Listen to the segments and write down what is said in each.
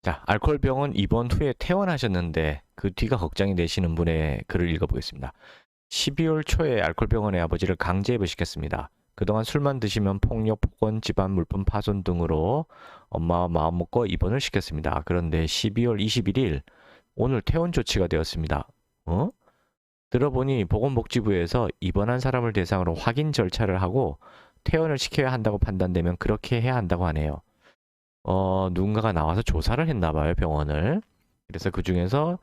자, 알코올병원 입원 후에 퇴원하셨는데 그 뒤가 걱정이 되시는 분의 글을 읽어보겠습니다. 12월 초에 알코올병원의 아버지를 강제 입원시켰습니다. 그동안 술만 드시면 폭력, 폭언, 집안 물품 파손 등으로 엄마와 마음먹고 입원을 시켰습니다. 그런데 12월 21일 오늘 퇴원 조치가 되었습니다. 어? 들어보니 보건복지부에서 입원한 사람을 대상으로 확인 절차를 하고 퇴원을 시켜야 한다고 판단되면 그렇게 해야 한다고 하네요. 누군가가 나와서 조사를 했나 봐요, 병원을. 그래서 그 중에서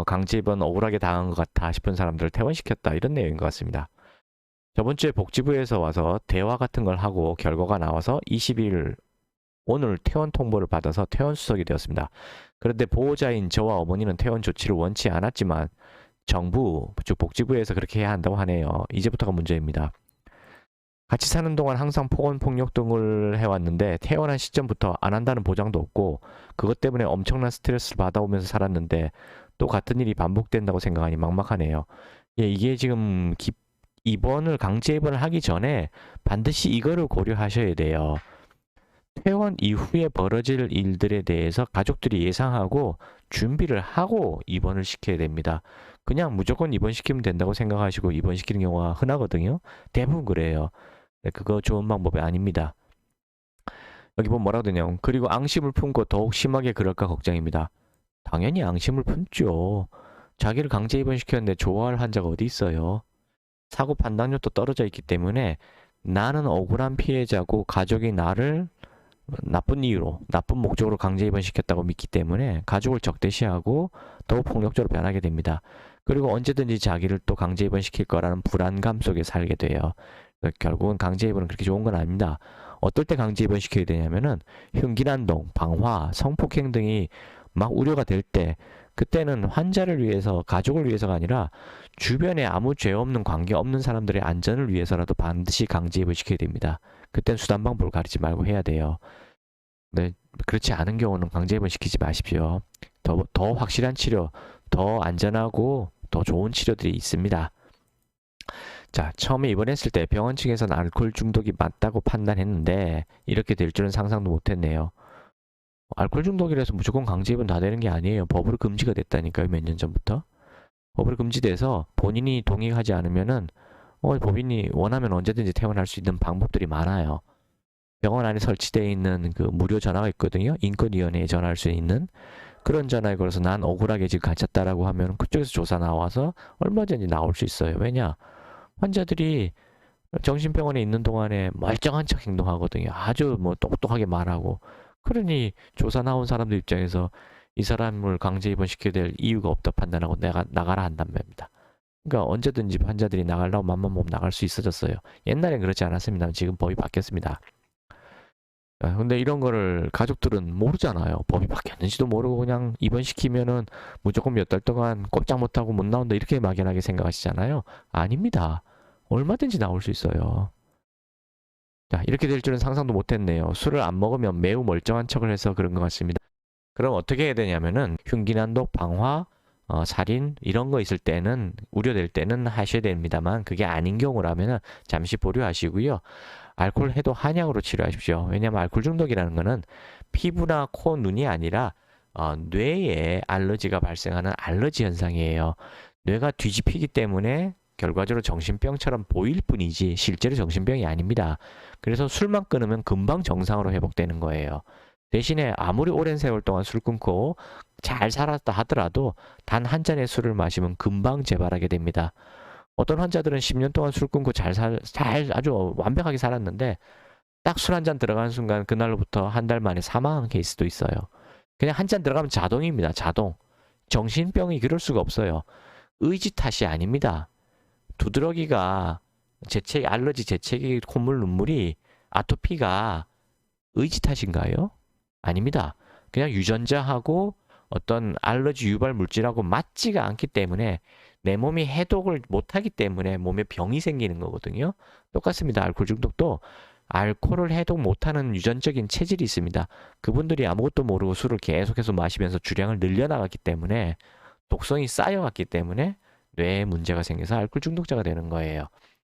강제 입원 억울하게 당한 것 같아 싶은 사람들을 퇴원시켰다. 이런 내용인 것 같습니다. 저번 주에 복지부에서 와서 대화 같은 걸 하고 결과가 나와서 20일 오늘 퇴원 통보를 받아서 퇴원 수속이 되었습니다. 그런데 보호자인 저와 어머니는 퇴원 조치를 원치 않았지만 정부, 즉 복지부에서 그렇게 해야 한다고 하네요. 이제부터가 문제입니다. 같이 사는 동안 항상 폭언, 폭력 등을 해왔는데 태어난 시점부터 안 한다는 보장도 없고 그것 때문에 엄청난 스트레스를 받아오면서 살았는데 또 같은 일이 반복된다고 생각하니 막막하네요. 예, 이게 지금 입원을 강제 입원을 하기 전에 반드시 이거를 고려하셔야 돼요. 퇴원 이후에 벌어질 일들에 대해서 가족들이 예상하고 준비를 하고 입원을 시켜야 됩니다. 그냥 무조건 입원시키면 된다고 생각하시고 입원시키는 경우가 흔하거든요. 대부분 그래요. 네, 그거 좋은 방법이 아닙니다. 여기 보면 뭐라고 되냐면 그리고 앙심을 품고 더욱 심하게 그럴까 걱정입니다. 당연히 앙심을 품죠. 자기를 강제 입원시켰는데 좋아할 환자가 어디 있어요. 사고 판단력도 떨어져 있기 때문에 나는 억울한 피해자고 가족이 나를 나쁜 이유로 나쁜 목적으로 강제 입원시켰다고 믿기 때문에 가족을 적대시하고 더욱 폭력적으로 변하게 됩니다. 그리고 언제든지 자기를 또 강제 입원시킬 거라는 불안감 속에 살게 돼요. 결국은 강제 입원은 그렇게 좋은 건 아닙니다. 어떨 때 강제 입원시켜야 되냐면은 흉기난동, 방화, 성폭행 등이 막 우려가 될 때 그때는 환자를 위해서 가족을 위해서가 아니라 주변에 아무 죄 없는 관계 없는 사람들의 안전을 위해서라도 반드시 강제 입원시켜야 됩니다. 그땐 수단 방법을 가리지 말고 해야 돼요. 네, 그렇지 않은 경우는 강제 입원시키지 마십시오. 더 확실한 치료, 더 안전하고 더 좋은 치료들이 있습니다. 자, 처음에 입원했을 때 병원 측에서는 알코올 중독이 맞다고 판단했는데 이렇게 될 줄은 상상도 못했네요. 알코올 중독이라서 무조건 강제 입원 다 되는 게 아니에요. 법으로 금지가 됐다니까요, 몇 년 전부터. 법으로 금지돼서 본인이 동의하지 않으면은 법인이 원하면 언제든지 퇴원할 수 있는 방법들이 많아요. 병원 안에 설치되어 있는 그 무료 전화가 있거든요. 인권위원회에 전화할 수 있는 그런 전화에 걸어서 난 억울하게 지금 갇혔다라고 하면 그쪽에서 조사 나와서 얼마든지 나올 수 있어요. 왜냐? 환자들이 정신병원에 있는 동안에 멀쩡한 척 행동하거든요. 아주 뭐 똑똑하게 말하고. 그러니 조사 나온 사람들 입장에서 이 사람을 강제 입원시켜야 될 이유가 없다 판단하고 내가 나가라 한단 말입니다. 그러니까 언제든지 환자들이 나가려고 맘만 먹으면 나갈 수 있어졌어요. 옛날엔 그렇지 않았습니다. 지금 법이 바뀌었습니다. 근데 이런 거를 가족들은 모르잖아요. 법이 바뀌었는지도 모르고 그냥 입원시키면은 무조건 몇 달 동안 꼼짝 못하고 못 나온다 이렇게 막연하게 생각하시잖아요. 아닙니다. 얼마든지 나올 수 있어요. 자, 이렇게 될 줄은 상상도 못했네요. 술을 안 먹으면 매우 멀쩡한 척을 해서 그런 것 같습니다. 그럼 어떻게 해야 되냐면은 흉기난독, 방화, 살인 이런 거 있을 때는 우려될 때는 하셔야 됩니다만 그게 아닌 경우라면은 잠시 보류하시고요. 알코올 해독 한약으로 치료하십시오. 왜냐하면 알코올 중독이라는 거는 피부나 코, 눈이 아니라 뇌에 알러지가 발생하는 알러지 현상이에요. 뇌가 뒤집히기 때문에 결과적으로 정신병처럼 보일 뿐이지 실제로 정신병이 아닙니다. 그래서 술만 끊으면 금방 정상으로 회복되는 거예요. 대신에 아무리 오랜 세월 동안 술 끊고 잘 살았다 하더라도 단 한 잔의 술을 마시면 금방 재발하게 됩니다. 어떤 환자들은 10년 동안 술 끊고 잘 아주 완벽하게 살았는데 딱 술 한 잔 들어가는 순간 그날로부터 한 달 만에 사망한 케이스도 있어요. 그냥 한 잔 들어가면 자동입니다. 자동. 정신병이 그럴 수가 없어요. 의지 탓이 아닙니다. 두드러기가 알러지 재채기, 콧물, 눈물이 아토피가 의지 탓인가요? 아닙니다. 그냥 유전자하고 어떤 알러지 유발 물질하고 맞지가 않기 때문에 내 몸이 해독을 못하기 때문에 몸에 병이 생기는 거거든요. 똑같습니다. 알코올 중독도 알코올을 해독 못하는 유전적인 체질이 있습니다. 그분들이 아무것도 모르고 술을 계속해서 마시면서 주량을 늘려나갔기 때문에 독성이 쌓여갔기 때문에 뇌에 문제가 생겨서 알코올 중독자가 되는 거예요.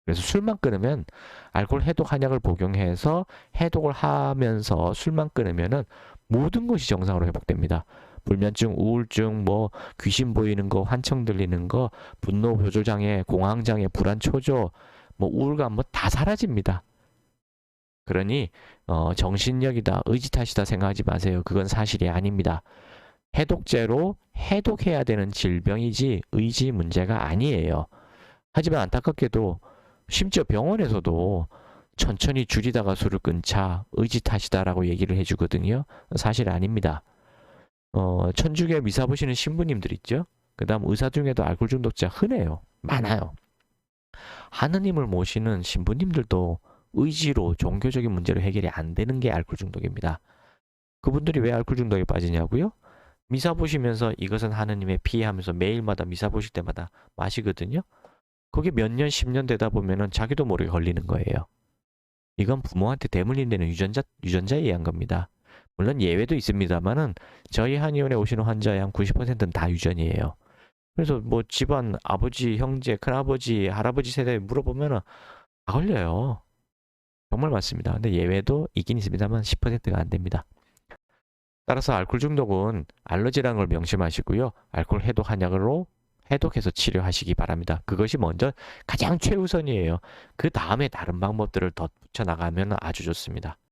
그래서 술만 끊으면 알코올 해독 한약을 복용해서 해독을 하면서 술만 끊으면은 모든 것이 정상으로 회복됩니다. 불면증, 우울증, 뭐 귀신 보이는 거, 환청 들리는 거, 분노 조절 장애, 공황 장애, 불안 초조, 뭐 우울감 뭐 다 사라집니다. 그러니 정신력이다, 의지 탓이다 생각하지 마세요. 그건 사실이 아닙니다. 해독제로 해독해야 되는 질병이지 의지 문제가 아니에요. 하지만 안타깝게도 심지어 병원에서도 천천히 줄이다가 술을 끊자 의지 탓이다라고 얘기를 해주거든요. 사실 아닙니다. 천주교 미사 보시는 신부님들 있죠? 그 다음 의사 중에도 알코올 중독자 흔해요. 많아요. 하느님을 모시는 신부님들도 의지로 종교적인 문제로 해결이 안 되는 게 알코올 중독입니다. 그분들이 왜 알코올 중독에 빠지냐고요? 미사 보시면서 이것은 하느님의 피 하면서 매일마다 미사 보실 때마다 마시거든요. 그게 몇 년, 10년 되다 보면은 자기도 모르게 걸리는 거예요. 이건 부모한테 대물림되는 유전자에 의한 겁니다. 물론 예외도 있습니다만은 저희 한의원에 오시는 환자의 한 90%는 다 유전이에요. 그래서 뭐 집안 아버지, 형제, 큰아버지, 할아버지 세대에 물어보면은 다 걸려요. 정말 많습니다. 근데 예외도 있긴 있습니다만 10%가 안 됩니다. 따라서 알코올 중독은 알러지라는 걸 명심하시고요. 알코올 해독 한약으로 해독해서 치료하시기 바랍니다. 그것이 먼저 가장 최우선이에요. 그 다음에 다른 방법들을 덧붙여 나가면 아주 좋습니다.